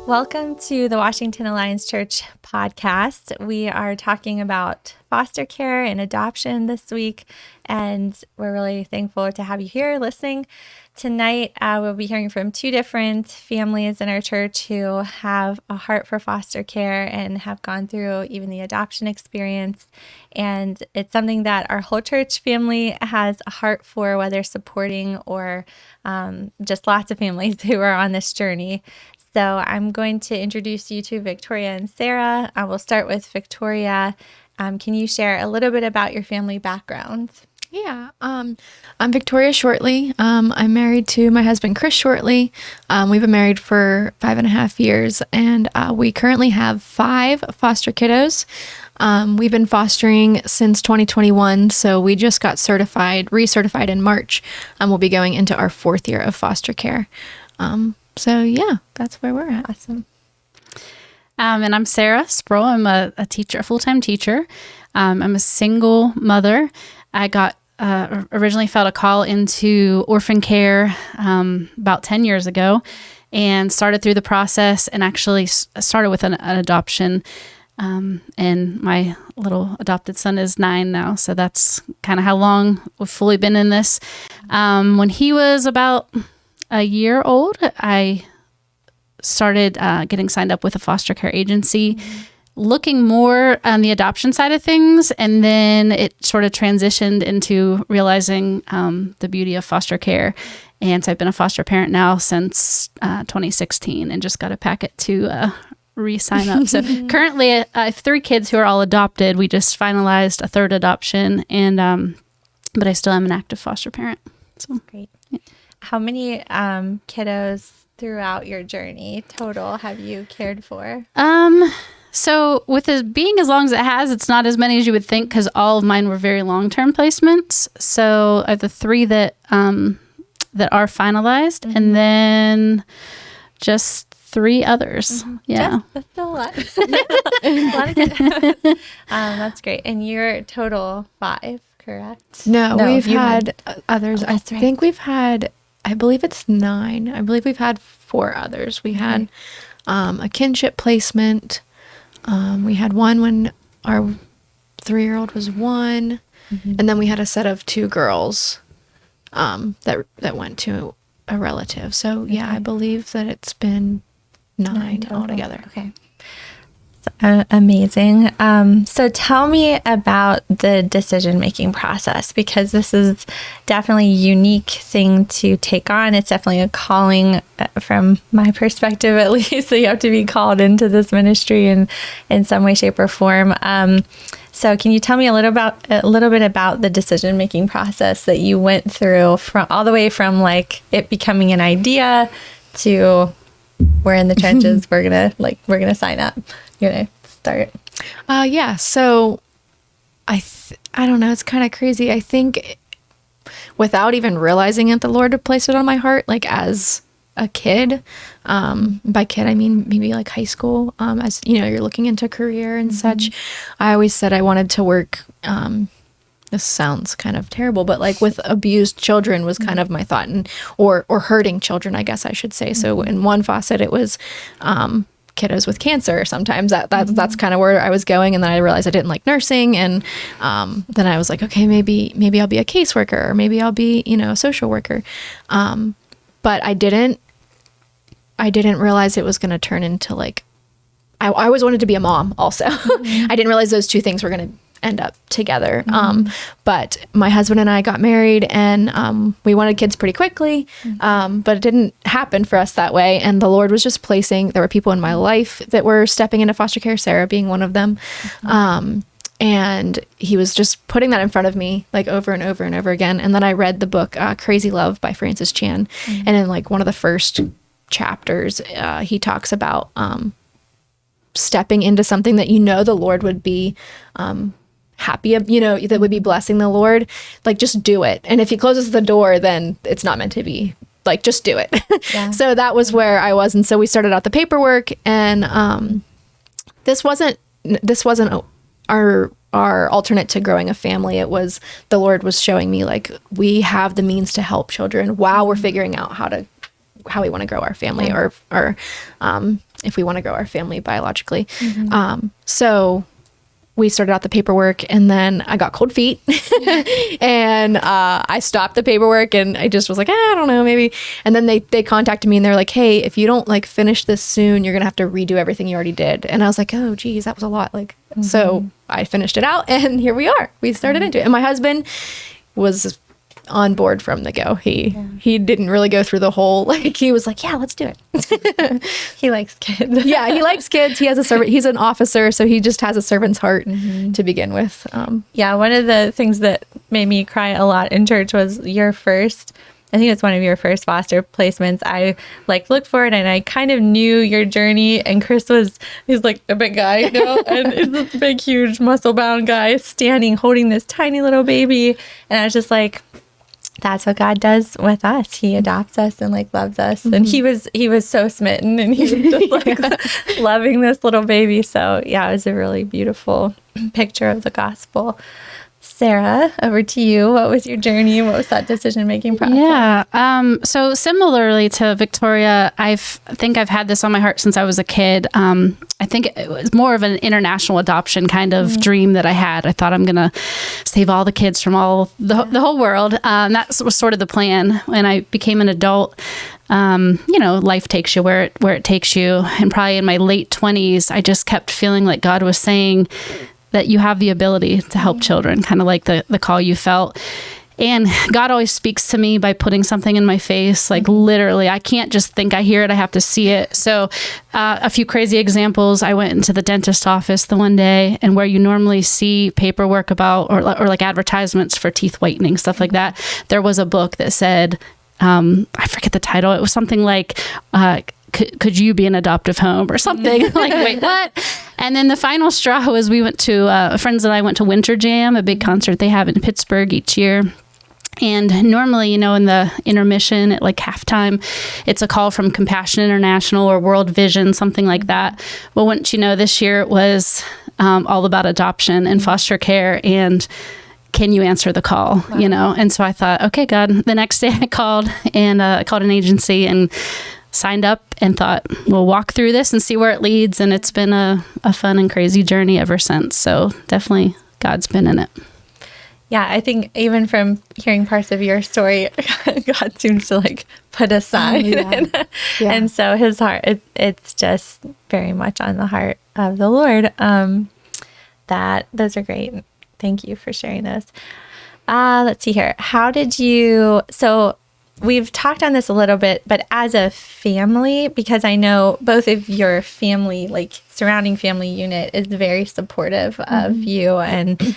Welcome to the Washington Alliance Church podcast. We are talking about foster care and adoption this week, and we're really thankful to have you here listening. Tonight, we'll be hearing from two different families in our church who have a heart for foster care and have gone through even the adoption experience. And it's something that our whole church family has a heart for, whether supporting or just lots of families who are on this journey. So I'm going to introduce you to Victoria and Sarah. I will start with Victoria. Can you share a little bit about your family background? Yeah, I'm Victoria Shortley. I'm married to my husband, Chris Shortley. We've been married for 5.5 years, and we currently have 5 foster kiddos. We've been fostering since 2021, so we just got recertified in March. We'll be going into our 4th year of foster care. So yeah, that's where we're at. Awesome. And I'm Sarah Sproul. I'm a teacher, a full-time teacher. I'm a single mother. I got originally felt a call into orphan care about 10 years ago and started through the process and actually started with an adoption. And my little adopted son is 9 now. So that's kind of how long we've fully been in this. When he was about a year old, I started getting signed up with a foster care agency, looking more on the adoption side of things. And then it sort of transitioned into realizing the beauty of foster care. And so I've been a foster parent now since 2016 and just got a packet to re-sign up. So currently I have 3 kids who are all adopted. We just finalized a 3rd adoption, and but I still am an active foster parent. So Great. Yeah. How many kiddos throughout your journey total have you cared for? So with it being as long as it has, it's not as many as you would think, because all of mine were very long-term placements. So I have the 3 that that are finalized, and then just 3 others. Yeah, that's still a lot. A lot of kiddos. That's great. And you're total 5, correct? No, we've you had others. Oh, I that's right. think we've had, I believe it's 9. I believe we've had 4 others. We had a kinship placement. We had one when our 3-year-old was 1. And then we had a set of 2 girls that went to a relative. So yeah, I believe that it's been 9 total. altogether. Okay. Amazing. So tell me about the decision-making process, because this is definitely a unique thing to take on. It's definitely a calling from my perspective, at least. So you have to be called into this ministry in some way, shape, or form. So can you tell me a little bit about the decision-making process that you went through, from all the way from like it becoming an idea to we're in the trenches, we're gonna sign up. You're gonna start. Yeah. So I don't know. It's kind of crazy. I think without even realizing it, the Lord had placed it on my heart, like as a kid. By kid, I mean maybe like high school. As you know, you're looking into career and such. I always said I wanted to work. This sounds kind of terrible, but like with abused children was kind of my thought, and or hurting children, I guess I should say. So in one facet, it was kiddos with cancer. Sometimes that's kind of where I was going, and then I realized I didn't like nursing, and then I was like, okay, maybe I'll be a caseworker, or maybe I'll be a social worker, but I didn't realize it was going to turn into like I always wanted to be a mom also. I didn't realize those 2 things were going to end up together. But my husband and I got married, and we wanted kids pretty quickly, but it didn't happen for us that way. And the Lord was just there were people in my life that were stepping into foster care, Sarah being one of them. And he was just putting that in front of me like over and over and over again. And then I read the book Crazy Love by Francis Chan. And in like one of the first chapters, he talks about stepping into something that the Lord would be happy, that would be blessing the Lord. Like, just do it. And if he closes the door, then it's not meant to be. Like, just do it. Yeah. So that was where I was. And so we started out the paperwork, and this wasn't our alternate to growing a family. It was, the Lord was showing me, like, we have the means to help children while we're figuring out how we want to grow our family, or if we want to grow our family biologically. So we started out the paperwork, and then I got cold feet and I stopped the paperwork, and I just was like, I don't know, maybe. And then they contacted me, and they're like, hey, if you don't like finish this soon, you're gonna have to redo everything you already did. And I was like, oh geez, that was a lot. Like, so I finished it out, and here we are. We started into it. And my husband was on board from the go. He didn't really go through the whole, like, he was like, yeah, let's do it. He likes kids. Yeah, he likes kids. He has a servant. He's an officer, so he just has a servant's heart to begin with. Yeah, one of the things that made me cry a lot in church was I think it's one of your first foster placements. I like looked for it, and I kind of knew your journey. And Chris he's like a big guy, and he's this big, huge, muscle-bound guy standing, holding this tiny little baby. And I was just like, that's what God does with us. He adopts us and like loves us. And he was so smitten, and he was just like loving this little baby. So yeah, it was a really beautiful picture of the gospel. Sarah, over to you. What was your journey? What was that decision-making process? Yeah. So similarly to Victoria, I think I've had this on my heart since I was a kid. I think it was more of an international adoption kind of dream that I had. I thought I'm going to save all the kids from the whole world. That was sort of the plan. When I became an adult, life takes you where it takes you. And probably in my late 20s, I just kept feeling like God was saying that you have the ability to help children, kind of like the call you felt. And God always speaks to me by putting something in my face, like literally. I can't just think I hear it, I have to see it. So a few crazy examples. I went into the dentist office the one day, and where you normally see paperwork about or like advertisements for teeth whitening, stuff like that, there was a book that said, I forget the title. It was something like, could you be an adoptive home or something? Like, wait, what? And then the final straw was we went to, friends and I went to Winter Jam, a big concert they have in Pittsburgh each year. And normally, in the intermission at like halftime, it's a call from Compassion International or World Vision, something like that. Well, wouldn't you know, this year it was all about adoption and foster care, and can you answer the call? Wow. And so I thought, okay, God. The next day I called an agency and signed up and thought, we'll walk through this and see where it leads. And it's been a fun and crazy journey ever since. So definitely God's been in it. Yeah, I think even from hearing parts of your story, God seems to like put a sign. And so his heart, it's just very much on the heart of the Lord. Those are great. Thank you for sharing those. Let's see here. So we've talked on this a little bit, but as a family, because I know both of your family, like surrounding family unit, is very supportive of you. And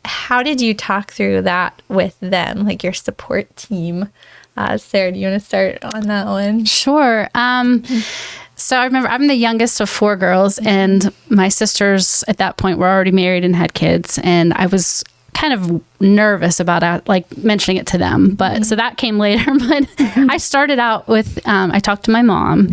how did you talk through that with them, like your support team? Sarah, do you want to start on that one? Sure. So I remember I'm the youngest of 4 girls, and my sisters at that point were already married and had kids. And I was kind of nervous about like mentioning it to them, but so that came later. But I started out with, I talked to my mom,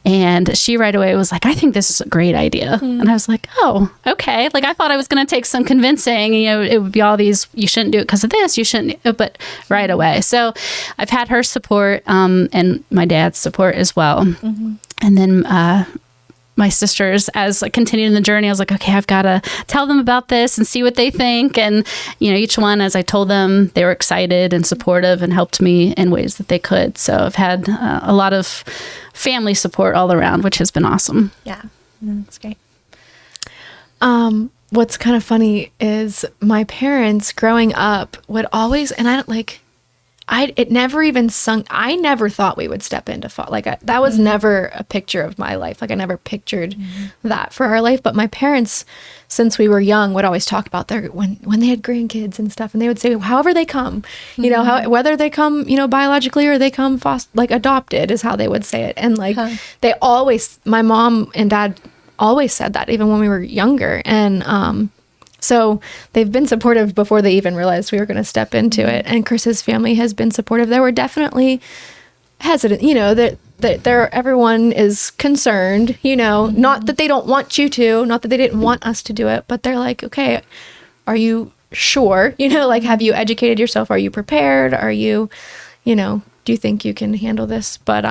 and she right away was like, I think this is a great idea. And I was like, oh, okay. Like I thought I was going to take some convincing, it would be all these, you shouldn't do it because of this, you shouldn't, but right away. So I've had her support, and my dad's support as well. And then, my sisters, as I continued in the journey, I was like, okay, I've got to tell them about this and see what they think. And, each one, as I told them, they were excited and supportive and helped me in ways that they could. So I've had a lot of family support all around, which has been awesome. Yeah, that's great. What's kind of funny is my parents growing up would always, and it never even sunk. I never thought we would step into that was never a picture of my life. Like I never pictured that for our life. But my parents, since we were young, would always talk about when they had grandkids and stuff, and they would say, however they come, whether they come, biologically or they come adopted is how they would say it. And they always, my mom and dad always said that even when we were younger. And, so they've been supportive before they even realized we were going to step into it. And Chris's family has been supportive. They were definitely hesitant, that everyone is concerned, not that they don't want you to, not that they didn't want us to do it, but they're like, okay, are you sure? Have you educated yourself? Are you prepared? Are you, do you think you can handle this? But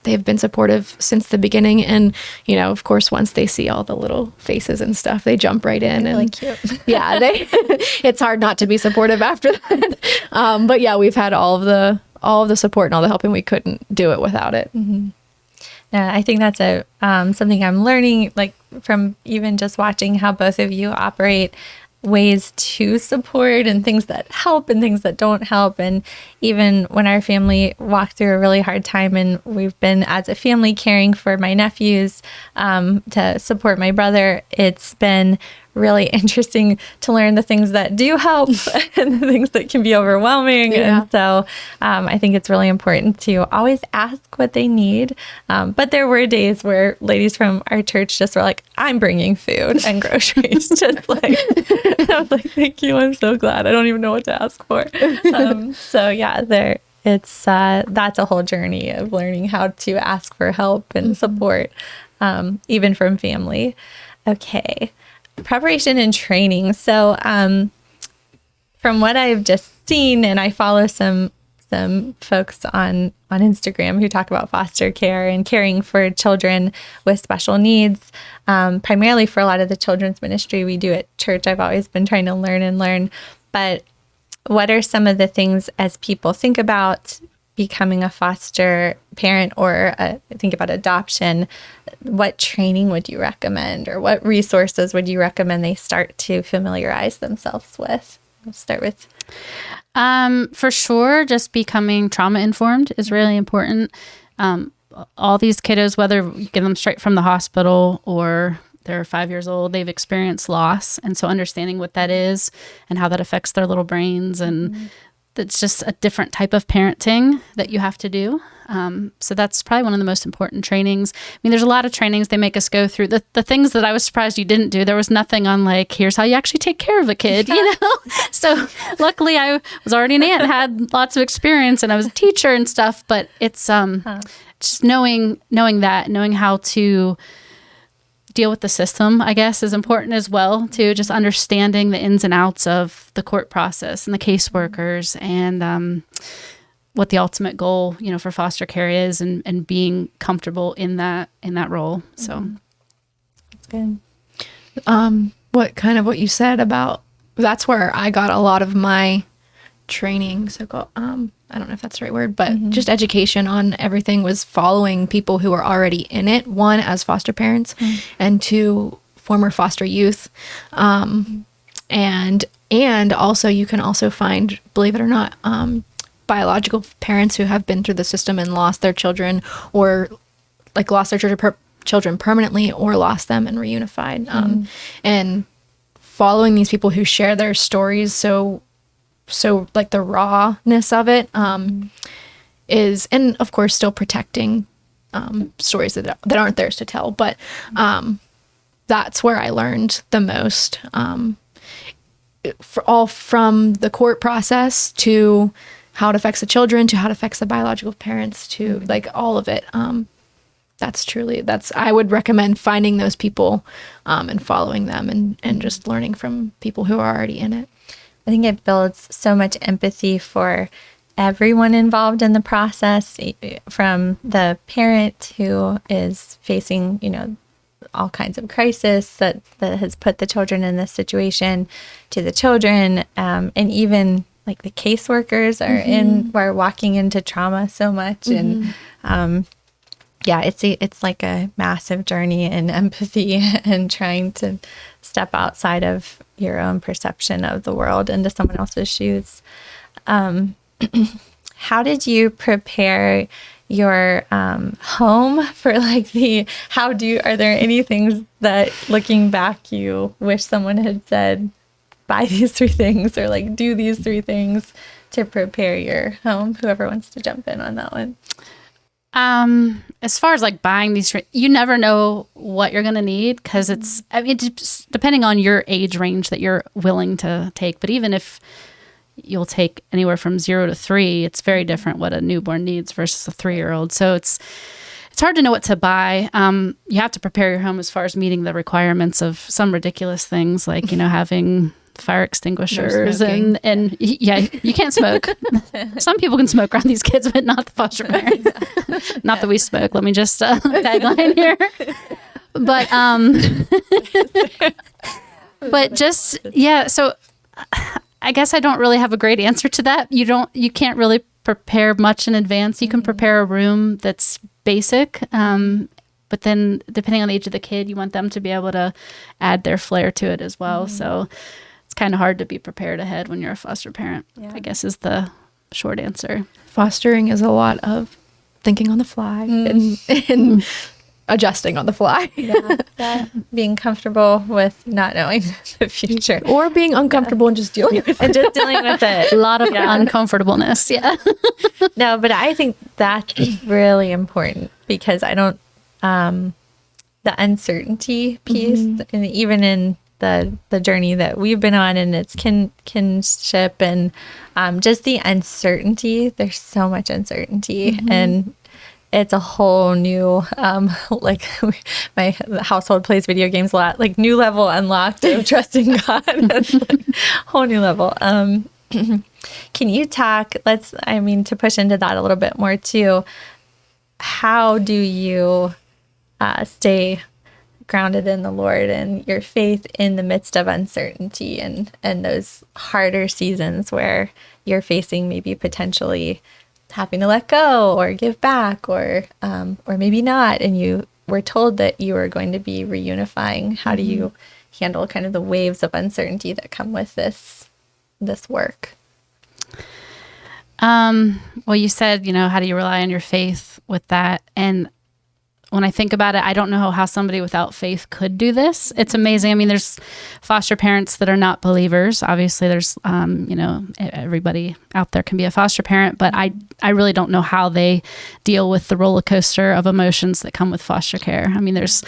they've been supportive since the beginning. And, you know, of course, once they see all the little faces and stuff, they jump right in. Really And cute. yeah, it's hard not to be supportive after that. But yeah, we've had all of the support and all the help, and we couldn't do it without it. Yeah, I think that's a something I'm learning, like from even just watching how both of you operate, ways to support and things that help and things that don't help. And even when our family walked through a really hard time, and we've been as a family caring for my nephews to support my brother, it's been really interesting to learn the things that do help and the things that can be overwhelming. Yeah. And so I think it's really important to always ask what they need. But there were days where ladies from our church just were like, I'm bringing food and groceries. Just like, I was like, thank you. I'm so glad. I don't even know what to ask for. So yeah, that's a whole journey of learning how to ask for help and support, even from family. Okay. Preparation and training. So from what I've just seen, and I follow some folks on Instagram who talk about foster care and caring for children with special needs, primarily for a lot of the children's ministry we do at church. I've always been trying to learn. But what are some of the things as people think about becoming a foster parent or think about adoption, what training would you recommend, or what resources would you recommend they start to familiarize themselves with? We'll start with. For sure, just becoming trauma informed is really important. All these kiddos, whether you get them straight from the hospital or they're 5 years old, they've experienced loss. And so understanding what that is and how that affects their little brains, and it's just a different type of parenting that you have to do. So that's probably one of the most important trainings. I mean, there's a lot of trainings they make us go through. The things that I was surprised you didn't do, there was nothing on like, here's how you actually take care of a kid, you know? So luckily I was already an aunt, had lots of experience, and I was a teacher and stuff, but it's just knowing how to deal with the system, I guess, is important as well, too. Just understanding the ins and outs of the court process and the caseworkers, and what the ultimate goal, you know, for foster care is, and being comfortable in that role. So That's good. What you said about, that's where I got a lot of my training. So I don't know if that's the right word, but just education on everything was following people who are already in it. One, as foster parents, and two, former foster youth. And also you can also find, believe it or not, biological parents who have been through the system and lost their children, or like lost their children permanently, or lost them and reunified. And following these people who share their stories, so like the rawness of it is, and of course still protecting stories that aren't theirs to tell, but that's where I learned the most, all from the court process to how it affects the children, to how it affects the biological parents, to like all of it. I would recommend finding those people and following them, and just learning from people who are already in it. I think it builds so much empathy for everyone involved in the process, from the parent who is facing, you know, all kinds of crisis that has put the children in this situation, to the children, and even like the caseworkers are walking into trauma so much, and yeah, it's like a massive journey in empathy and trying to step outside of your own perception of the world into someone else's shoes. How did you prepare your home for like are there any things that looking back you wish someone had said, buy these 3 things, or like do these 3 things to prepare your home? Whoever wants to jump in on that one. As far as like buying these, you never know what you're going to need, because it's depending on your age range that you're willing to take. But even if you'll take anywhere from 0 to 3, it's very different what a newborn needs versus a 3-year-old. So it's hard to know what to buy. You have to prepare your home as far as meeting the requirements of some ridiculous things, like, you know, having fire extinguishers smoking. and yeah, you can't smoke. Some people can smoke around these kids, but not the foster parents. Not that we smoke. Let me just tagline here. But just, yeah. So I guess I don't really have a great answer to that. You can't really prepare much in advance. You can prepare a room that's basic. But then depending on the age of the kid, you want them to be able to add their flair to it as well. So it's kind of hard to be prepared ahead when you're a foster parent, I guess is the short answer. Fostering is a lot of thinking on the fly and adjusting on the fly. Being comfortable with not knowing the future. Or being uncomfortable and just dealing with it. And just dealing with it. A lot of uncomfortableness. Yeah. No, but I think that's really important because I don't, the uncertainty piece, and even in the journey that we've been on and its kinship and just the uncertainty, there's so much uncertainty and it's a whole new, like my household plays video games a lot, like new level unlocked of trusting God. It's like whole new level. Can you talk, to push into that a little bit more too, how do you stay grounded in the Lord and your faith in the midst of uncertainty and those harder seasons where you're facing maybe potentially having to let go or give back or maybe not, and you were told that you were going to be reunifying? How do you handle kind of the waves of uncertainty that come with this work? Well, you said, how do you rely on your faith with that? And when I think about it, I don't know how somebody without faith could do this. It's amazing. I mean, there's foster parents that are not believers. Obviously, there's, everybody out there can be a foster parent, but I really don't know how they deal with the roller coaster of emotions that come with foster care. I mean, there's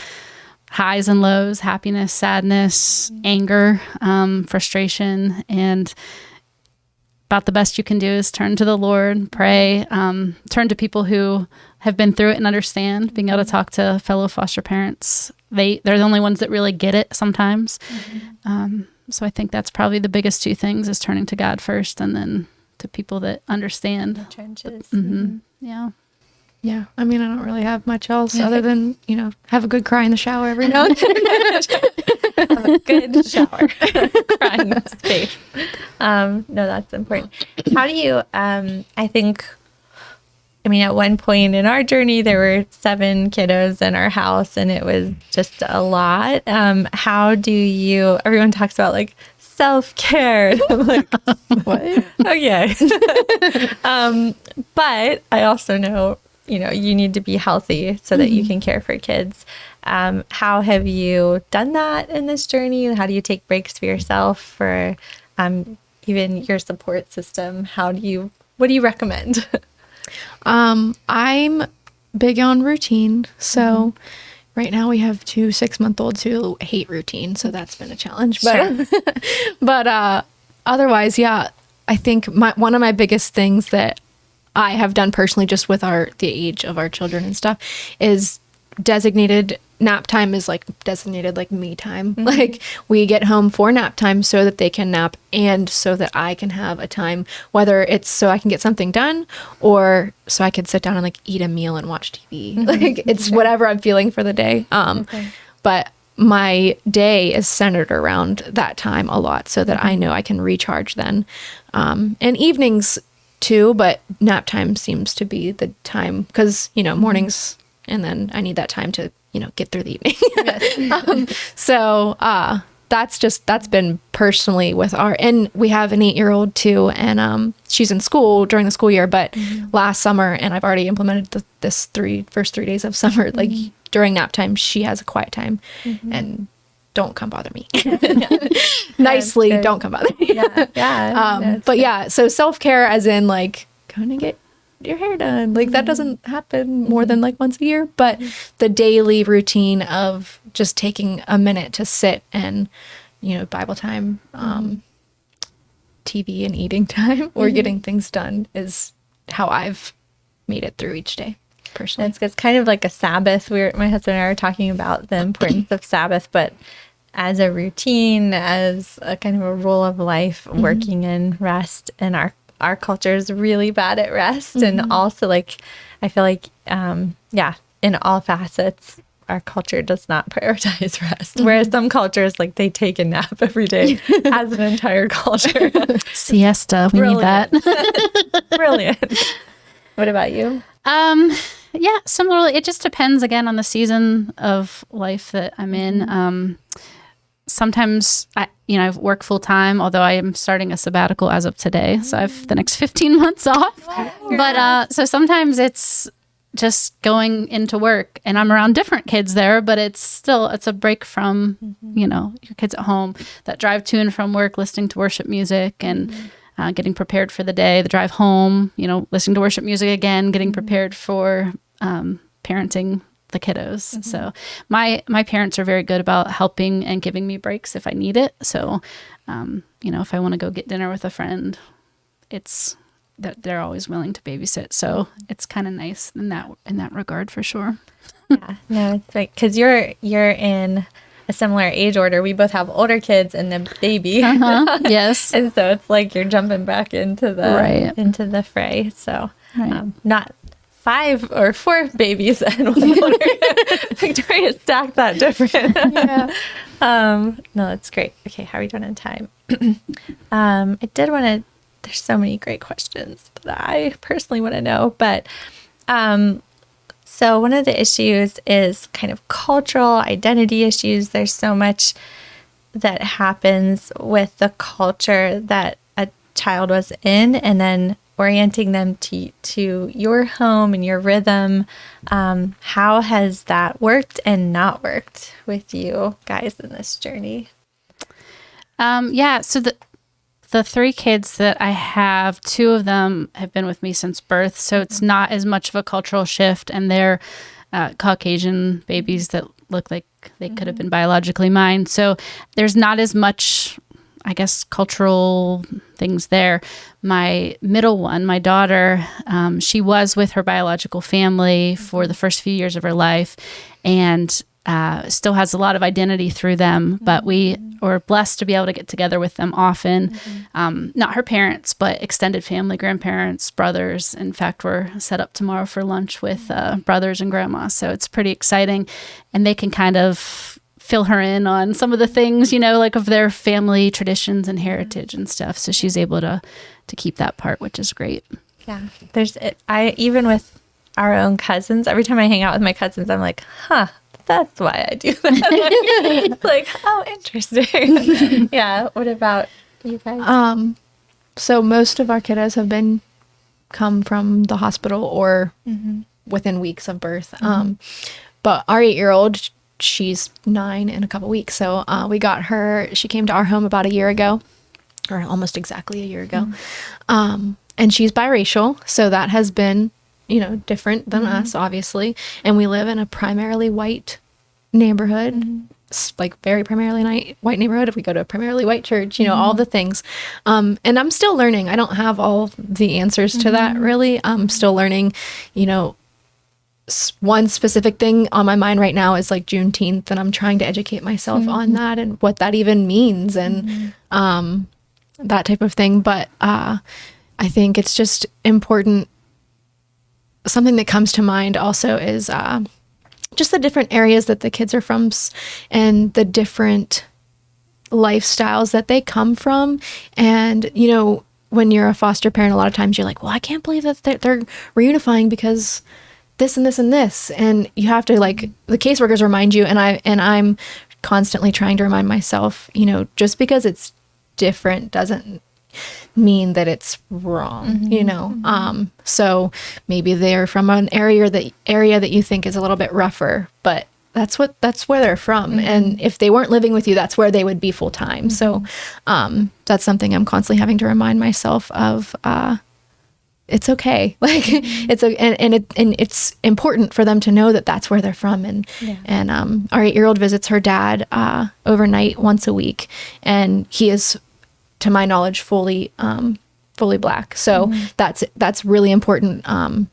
highs and lows, happiness, sadness, anger, frustration, and about the best you can do is turn to the Lord, pray, turn to people who have been through it and understand, being able to talk to fellow foster parents. They're the only ones that really get it sometimes. So I think that's probably the biggest two things, is turning to God first and then to people that understand. The trenches. Yeah. Yeah. I mean, I don't really have much else other than, have a good cry in the shower every now and then. Have a good shower. Crying in space. No, that's important. How do you, at one point in our journey, there were 7 kiddos in our house and it was just a lot. How do you, everyone talks about like self-care. I'm like, what? Okay. But I also know, you need to be healthy so that you can care for kids. How have you done that in this journey? How do you take breaks for yourself, for even your support system? What do you recommend? I'm big on routine. So right now we have 2 6-month-olds who hate routine. So that's been a challenge. But, but otherwise, yeah, I think one of my biggest things that I have done personally, just with the age of our children and stuff, is designated nap time is like designated like me time. Like we get home for nap time so that they can nap and so that I can have a time, whether it's so I can get something done or so I can sit down and like eat a meal and watch TV. Like it's whatever I'm feeling for the day. But my day is centered around that time a lot so that I know I can recharge then. And evenings too, but nap time seems to be the time because, mornings, and then I need that time to, get through the evening. So that's been personally with and we have an 8-year-old too, and she's in school during the school year, but last summer, and I've already implemented this first 3 days of summer, like during nap time, she has a quiet time and don't come bother me. Nicely, don't come bother me. But yeah, so self-care as in like going to get your hair done. Like that doesn't happen more than like once a year, but the daily routine of just taking a minute to sit and, Bible time, TV and eating time or getting things done is how I've made it through each day. Personally. It's kind of like a Sabbath. My husband and I were talking about the importance of Sabbath, but as a routine, as a kind of a rule of life, working in rest. And our culture is really bad at rest. And also, like, I feel like, in all facets, our culture does not prioritize rest. Whereas some cultures, like, they take a nap every day as an entire culture. Siesta. We need that. Brilliant. What about you? Yeah, similarly, it just depends again on the season of life that I'm in. Sometimes I work full time, although I am starting a sabbatical as of today. So I have the next 15 months off. But so sometimes it's just going into work and I'm around different kids there, but it's a break from, your kids at home that drive to and from work, listening to worship music and getting prepared for the day, the drive home, listening to worship music again, getting prepared for parenting the kiddos. So my parents are very good about helping and giving me breaks if I need it. So, if I want to go get dinner with a friend, it's that they're always willing to babysit. So it's kind of nice in that regard for sure. Yeah, no, it's like, cause you're in a similar age order. We both have older kids and a baby. Yes. And so it's like you're jumping back into the fray. So not 5 or 4 babies and one older. Victoria stacked that different. Yeah. No, that's great. Okay, how are we doing on time? I did want to, there's so many great questions that I personally want to know, but so one of the issues is kind of cultural identity issues. There's so much that happens with the culture that a child was in, and then orienting them to your home and your rhythm. How has that worked and not worked with you guys in this journey? So the 3 kids that I have, 2 of them have been with me since birth, so it's not as much of a cultural shift, and they're Caucasian babies that look like they could have been biologically mine. So there's not as much, I guess, cultural things there. My middle one, my daughter, she was with her biological family for the first few years of her life, and still has a lot of identity through them, but we were blessed to be able to get together with them often. Not her parents, but extended family, grandparents, brothers. In fact, we're set up tomorrow for lunch with brothers and grandma. So it's pretty exciting. And they can kind of fill her in on some of the things, like of their family traditions and heritage and stuff. So she's able to keep that part, which is great. Yeah. Even with our own cousins, every time I hang out with my cousins, I'm like, that's why I do that. It's like, oh, interesting. Yeah. What about you guys? So most of our kiddos have come from the hospital or within weeks of birth. But our 8-year-old, she's 9 in a couple weeks. So we got her, she came to our home about a year ago, or almost exactly a year ago. And she's biracial. So that has been, different than us, obviously. And we live in a primarily white neighborhood, like very primarily white neighborhood. If we go to a primarily white church, all the things. And I'm still learning. I don't have all the answers to that, really. I'm still learning, one specific thing on my mind right now is like Juneteenth, and I'm trying to educate myself on that and what that even means and that type of thing. But I think it's just important. Something that comes to mind also is just the different areas that the kids are from and the different lifestyles that they come from. And, when you're a foster parent, a lot of times you're like, well, I can't believe that they're reunifying because this and this and this. And you have to, like, the caseworkers remind you, and I'm constantly trying to remind myself, just because it's different doesn't mean that it's wrong, so maybe they're from an area that you think is a little bit rougher, but that's where they're from. And if they weren't living with you, that's where they would be full time. So that's something I'm constantly having to remind myself of. It's okay. Like it's important for them to know that that's where they're from. And our 8-year-old visits her dad overnight once a week, and he is, to my knowledge, fully Black. So that's really important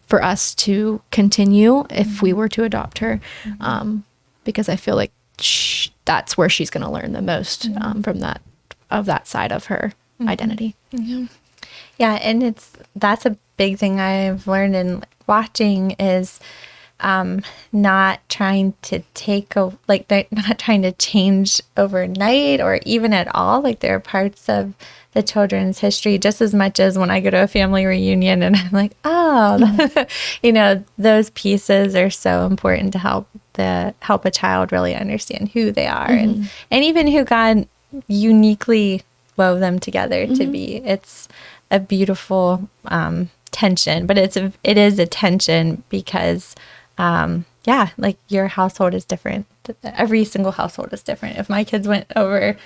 for us to continue if we were to adopt her, because I feel like that's where she's going to learn the most from that side of her identity. Yeah, and that's a big thing I've learned in watching is not trying to not trying to change overnight or even at all. Like there are parts of the children's history just as much as when I go to a family reunion and I'm like, oh, those pieces are so important to help a child really understand who they are and even who God uniquely wove them together to be. It's a beautiful tension, but it is a tension because like your household is different. Every single household is different. If my kids went over,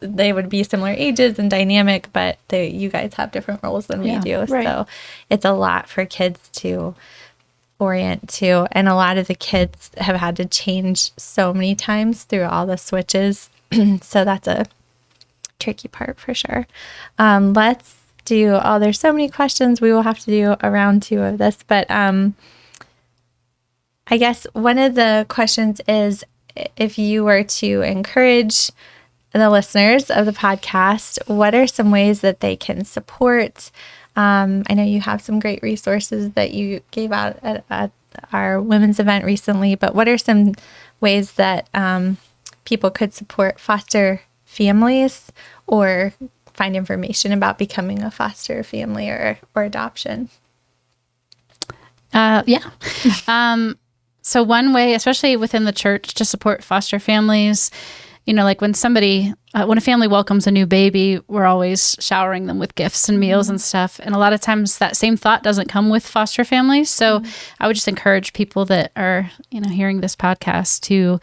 they would be similar ages and dynamic, but you guys have different roles than we do. Right. So it's a lot for kids to orient to. And a lot of the kids have had to change so many times through all the switches. So that's a tricky part for sure. Let's do, there's so many questions. We will have to do a round 2 of this, but I guess one of the questions is if you were to encourage the listeners of the podcast, what are some ways that they can support? I know you have some great resources that you gave out at our women's event recently, but what are some ways that people could support foster families or find information about becoming a foster family or adoption? So one way, especially within the church, to support foster families, like when a family welcomes a new baby, we're always showering them with gifts and meals and stuff. And a lot of times that same thought doesn't come with foster families. So I would just encourage people that are, hearing this podcast to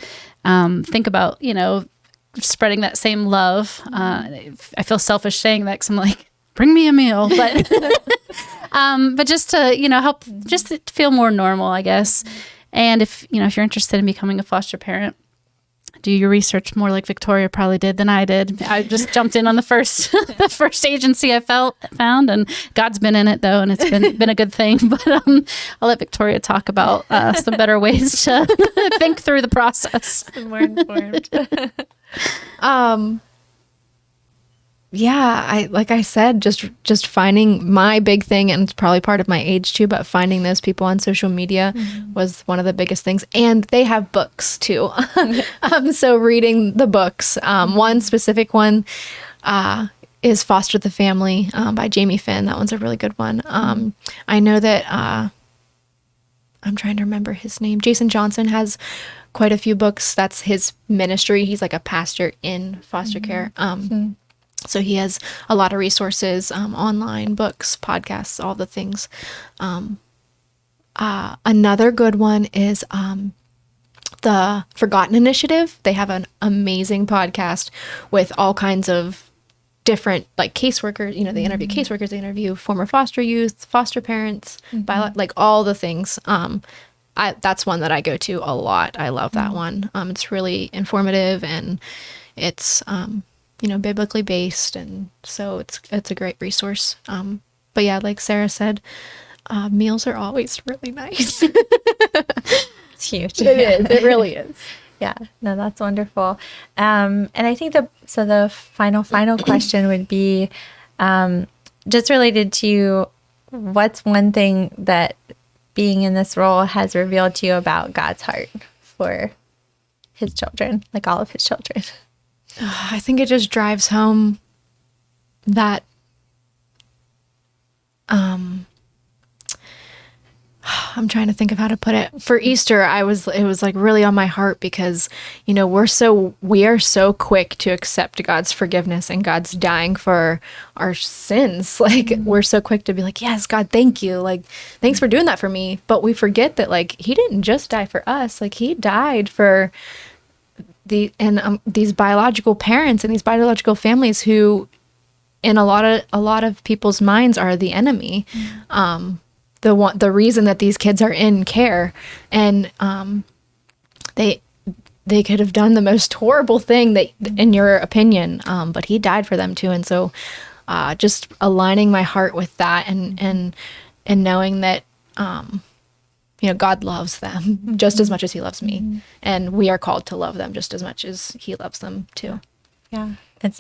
think about, spreading that same love. I feel selfish saying that because I'm like, bring me a meal, but just to, help, just to feel more normal, I guess. And if you're interested in becoming a foster parent, do your research more like Victoria probably did than I did. I just jumped in on the first agency I found, and God's been in it though, and it's been a good thing. But I'll let Victoria talk about some better ways to think through the process. More informed. Like I said, just finding my big thing, and it's probably part of my age too, but finding those people on social media was one of the biggest things. And they have books too. So reading the books, one specific one is Foster the Family by Jamie Finn. That one's a really good one. I know that I'm trying to remember his name. Jason Johnson has quite a few books. That's his ministry. He's like a pastor in foster care. So he has a lot of resources, online, books, podcasts, all the things. Another good one is the Forgotten Initiative. They have an amazing podcast with all kinds of different caseworkers. They interview caseworkers, they interview former foster youth, foster parents, all the things. That's one that I go to a lot. I love that one. It's really informative and it's biblically based, and so it's a great resource. But yeah, like Sarah said, meals are always really nice. It's huge. It is. It really is. Yeah, no, that's wonderful. And I think the final question would be just related to what's one thing that being in this role has revealed to you about God's heart for his children, like all of his children. I think it just drives home that I'm trying to think of how to put it. For Easter, it was really on my heart because, we are so quick to accept God's forgiveness and God's dying for our sins. We're so quick to be like, yes, God, thank you. Thanks for doing that for me. But we forget that he didn't just die for us. He died for these biological parents and these biological families who, in a lot of people's minds, are the enemy. The reason that these kids are in care, and they could have done the most horrible thing that, in your opinion, but he died for them too. And so, just aligning my heart with that, and knowing that, God loves them just as much as he loves me. And we are called to love them just as much as he loves them too. Yeah. It's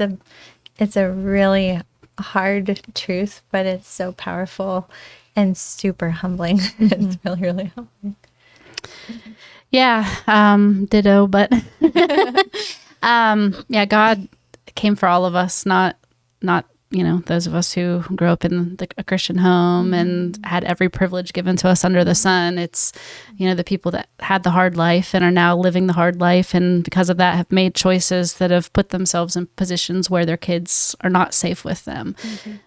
a really hard truth, but it's so powerful and super humbling. It's really, really humbling. Yeah, ditto. But yeah, God came for all of us, not those of us who grew up in a Christian home and had every privilege given to us under the sun. It's the people that had the hard life and are now living the hard life, and because of that have made choices that have put themselves in positions where their kids are not safe with them.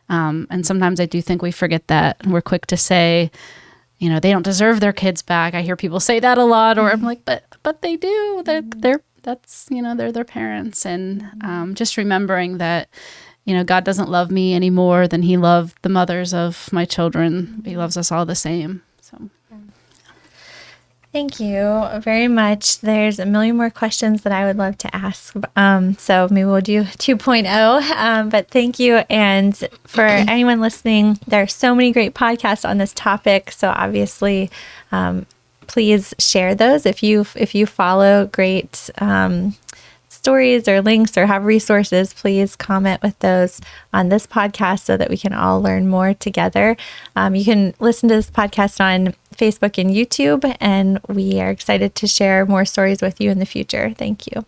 And sometimes I do think we forget that, and we're quick to say, they don't deserve their kids back. I hear people say that a lot, or I'm like, but they do. They're their parents, and just remembering that. God doesn't love me any more than he loved the mothers of my children. He loves us all the same. So, thank you very much. There's a million more questions that I would love to ask. So maybe we'll do 2.0. But thank you. And for anyone listening, there are so many great podcasts on this topic. So obviously, please share those if you follow great stories or links or have resources. Please comment with those on this podcast so that we can all learn more together. You can listen to this podcast on Facebook and YouTube, and we are excited to share more stories with you in the future. Thank you.